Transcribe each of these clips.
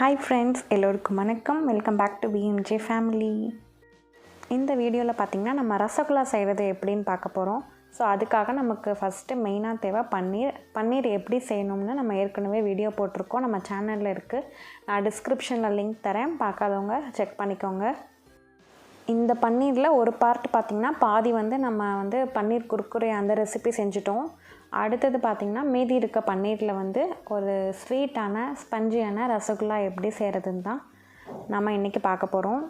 Hi friends, எல்லோருக்கும் வணக்கம். Welcome back to BMJ family. இந்த வீடியோவில் பார்த்திங்கன்னா நம்ம ரசகுல்லா செய்கிறது எப்படின்னு பார்க்க போகிறோம். ஸோ அதுக்காக நமக்கு ஃபஸ்ட்டு மெயினாக தேவை பன்னீர் எப்படி செய்யணும்னு நம்ம ஏற்கனவே வீடியோ போட்டிருக்கோம், நம்ம சேனலில் இருக்குது. நான் டிஸ்கிரிப்ஷனில் லிங்க் தரேன், பார்க்காதவங்க செக் பண்ணிக்கோங்க. இந்த பன்னீரில் ஒரு பார்ட் பார்த்திங்கன்னா பாதி நம்ம பன்னீர் குர்குரே அந்த ரெசிபி செஞ்சுட்டோம். அடுத்தது பார்த்திங்கன்னா மீதி இருக்க பன்னீரில் ஒரு ஸ்வீட்டான ஸ்பஞ்சியான ரசகுல்லா எப்படி செய்கிறதுன்னு தான் நம்ம இன்றைக்கி பார்க்க போகிறோம்.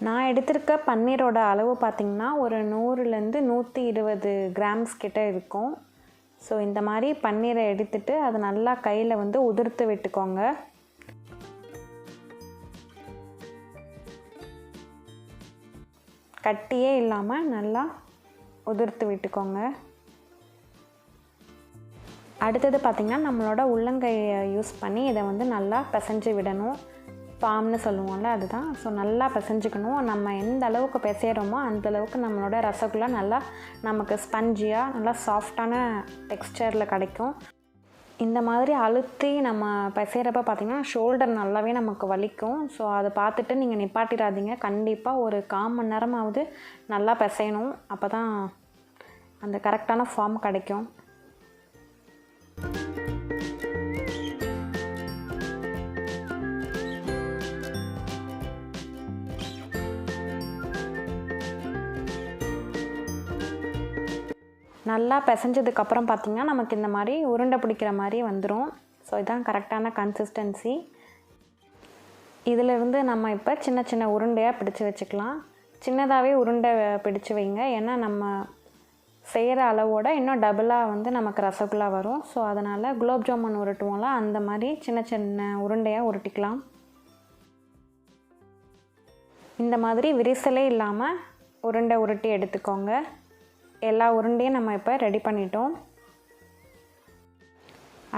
நான் எடுத்திருக்க பன்னீரோட அளவு பார்த்திங்கன்னா ஒரு 100லேருந்து 120 கிராம்ஸ் கிட்ட இருக்கும். ஸோ இந்த மாதிரி பன்னீரை எடுத்துட்டு அதை நல்லா கையில் உதிர்த்து விட்டுக்கோங்க. கட்டியே இல்லாமல் நல்லா உதிர்த்து விட்டுக்கோங்க. அடுத்தது பார்த்திங்கன்னா நம்மளோட உள்ளங்கையை யூஸ் பண்ணி இதை நல்லா பிசைஞ்சு விடணும். பாம்னு சொல்லுவோம்ல, அதுதான். ஸோ நல்லா பிசைஞ்சிக்கணும். நம்ம எந்த அளவுக்கு பிசைகிறோமோ அந்தளவுக்கு நம்மளோட ரசகுல்லா நல்லா நமக்கு ஸ்பஞ்சியாக நல்லா சாஃப்டான டெக்ஸ்சரில் கிடைக்கும். இந்த மாதிரி அழுத்தி நம்ம பிசைகிறப்ப பார்த்திங்கன்னா ஷோல்டர் நல்லாவே நமக்கு வலிக்கும். ஸோ அதை பார்த்துட்டு நீங்கள் நிப்பாட்டிடாதீங்க. கண்டிப்பாக ஒரு 1/4 மணி நேரமாவது நல்லா பிசையணும். அப்போ தான் அந்த கரெக்டான ஃபார்ம் கிடைக்கும். நல்லா பிசைஞ்சதுக்கப்புறம் பார்த்திங்கன்னா நமக்கு இந்த மாதிரி உருண்டை பிடிக்கிற மாதிரி வந்துடும். ஸோ இதுதான் கரெக்டான கன்சிஸ்டன்சி. இதிலிருந்து நம்ம இப்போ சின்ன சின்ன உருண்டையாக பிடிச்சி வச்சுக்கலாம். சின்னதாகவே உருண்டை பிடிச்சி வைங்க, ஏன்னா நம்ம செய்கிற அளவோட இன்னும் டபுளாக நமக்கு ரசகுல்லா வரும். ஸோ அதனால் குலோப் ஜாமுன் உருட்டுவோம்ல, அந்த மாதிரி சின்ன சின்ன உருண்டையாக உருட்டிக்கலாம். இந்த மாதிரி விரிசலே இல்லாமல் உருண்டை உருட்டி எடுத்துக்கோங்க. எல்லா உருண்டையும் நம்ம இப்போ ரெடி பண்ணிட்டோம்.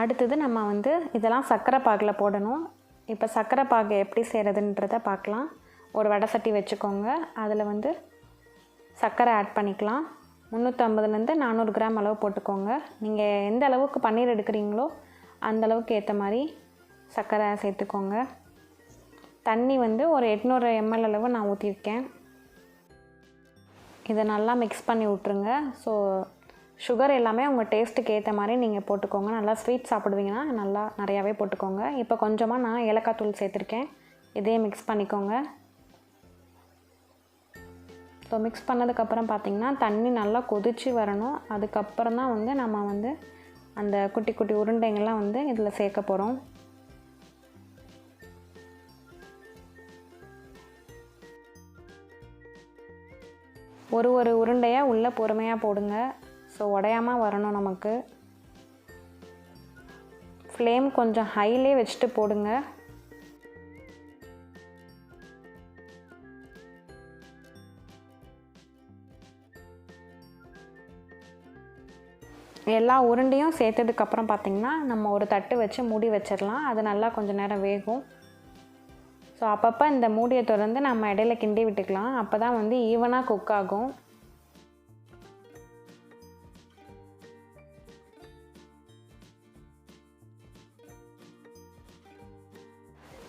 அடுத்தது நம்ம இதெல்லாம் சர்க்கரை பாகில் போடணும். இப்போ சர்க்கரை பாகு எப்படி செய்கிறதுன்றதை பார்க்கலாம். ஒரு வடை சட்டி வச்சுக்கோங்க. அதில் சர்க்கரை ஆட் பண்ணிக்கலாம். 350லேருந்து 400 கிராம் அளவு போட்டுக்கோங்க. நீங்கள் எந்த அளவுக்கு பன்னீர் எடுக்கிறீங்களோ அந்தளவுக்கு ஏற்ற மாதிரி சர்க்கரை சேர்த்துக்கோங்க. தண்ணி ஒரு 800 ml அளவு நான் ஊற்றிருக்கேன். இதை நல்லா மிக்ஸ் பண்ணி விட்ருங்க. ஸோ சுகர் எல்லாமே உங்கள் டேஸ்ட்டுக்கு ஏற்ற மாதிரி நீங்கள் போட்டுக்கோங்க. நல்லா ஸ்வீட் சாப்பிடுவீங்கன்னா நல்லா நிறையாவே போட்டுக்கோங்க. இப்போ கொஞ்சமாக நான் ஏலக்காய் தூள் சேர்த்துருக்கேன். இதே மிக்ஸ் பண்ணிக்கோங்க. ஸோ மிக்ஸ் பண்ணதுக்கப்புறம் பார்த்திங்கன்னா தண்ணி நல்லா கொதித்து வரணும். அதுக்கப்புறம் தான் நம்ம அந்த குட்டி குட்டி உருண்டைங்கள்லாம் இதில் சேர்க்க போகிறோம். ஒரு உருண்டையாக உள்ளே பொறுமையாக போடுங்க. ஸோ உடையாமல் வரணும் நமக்கு. ஃப்ளேம் கொஞ்சம் ஹைலே வச்சுட்டு போடுங்க. எல்லா உருண்டையும் சேர்த்ததுக்கப்புறம் பார்த்திங்கன்னா நம்ம ஒரு தட்டு வச்சு மூடி வச்சிடலாம். அது நல்லா கொஞ்சம் நேரம் வேகும். ஸோ அப்பப்போ இந்த மூடியை திறந்து நம்ம இடையில கிண்டி விட்டுக்கலாம். அப்போ தான் ஈவனாக குக் ஆகும்.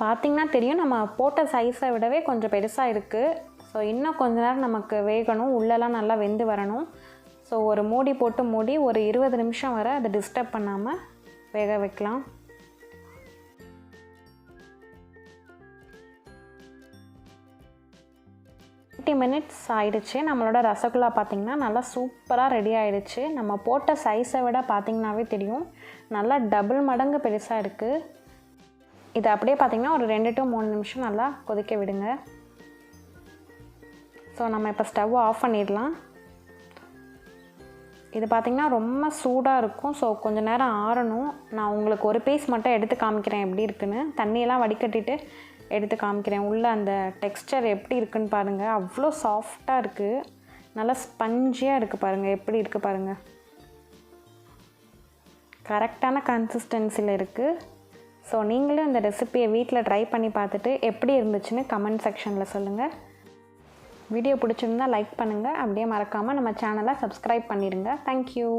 பார்த்திங்கன்னா தெரியும், நம்ம போட்ட சைஸை விடவே கொஞ்சம் பெருசாக இருக்குது. ஸோ இன்னும் கொஞ்ச நேரம் நமக்கு வேகணும், உள்ளெல்லாம் நல்லா வெந்து வரணும். ஸோ ஒரு மூடி போட்டு மூடி ஒரு 20 நிமிஷம் வரை அதை டிஸ்டர்ப் பண்ணாமல் வேக வைக்கலாம். மினிட்ஸ் ஆயிடுச்சு. நம்மளோட ரசகுல்லா பார்த்திங்கன்னா நல்லா சூப்பராக ரெடி ஆகிடுச்சு. நம்ம போட்ட சைஸை விட பார்த்திங்கனாவே தெரியும் நல்லா டபுள் மடங்கு பெருசாக இருக்குது. இதை அப்படியே பார்த்திங்கன்னா ஒரு 2 to 3 நிமிஷம் நல்லா கொதிக்க விடுங்க. ஸோ நம்ம இப்போ ஸ்டவ் ஆஃப் பண்ணிடலாம். இது பார்த்திங்கன்னா ரொம்ப சூடாக இருக்கும். ஸோ கொஞ்சம் நேரம் ஆறணும். நான் உங்களுக்கு ஒரு பீஸ் மட்டும் எடுத்து காமிக்கிறேன் எப்படி இருக்குன்னு. தண்ணியெல்லாம் வடிகட்டிட்டு எடுத்து காமிக்கிறேன். உள்ளே அந்த டெக்ஸ்சர் எப்படி இருக்குன்னு பாருங்கள். அவ்வளோ சாஃப்டாக இருக்குது, நல்லா ஸ்பஞ்சியாக இருக்குது. பாருங்கள் எப்படி இருக்குது பாருங்கள். கரெக்டான கன்சிஸ்டன்சியில் இருக்குது. ஸோ நீங்களும் இந்த ரெசிபியை வீட்டில் ட்ரை பண்ணி பார்த்துட்டு எப்படி இருந்துச்சுன்னு கமெண்ட் செக்ஷனில் சொல்லுங்கள். வீடியோ பிடிச்சிருந்தால் லைக் பண்ணுங்கள். அப்படியே மறக்காமல் நம்ம சேனலை சப்ஸ்கிரைப் பண்ணிடுங்க. தேங்க்யூ.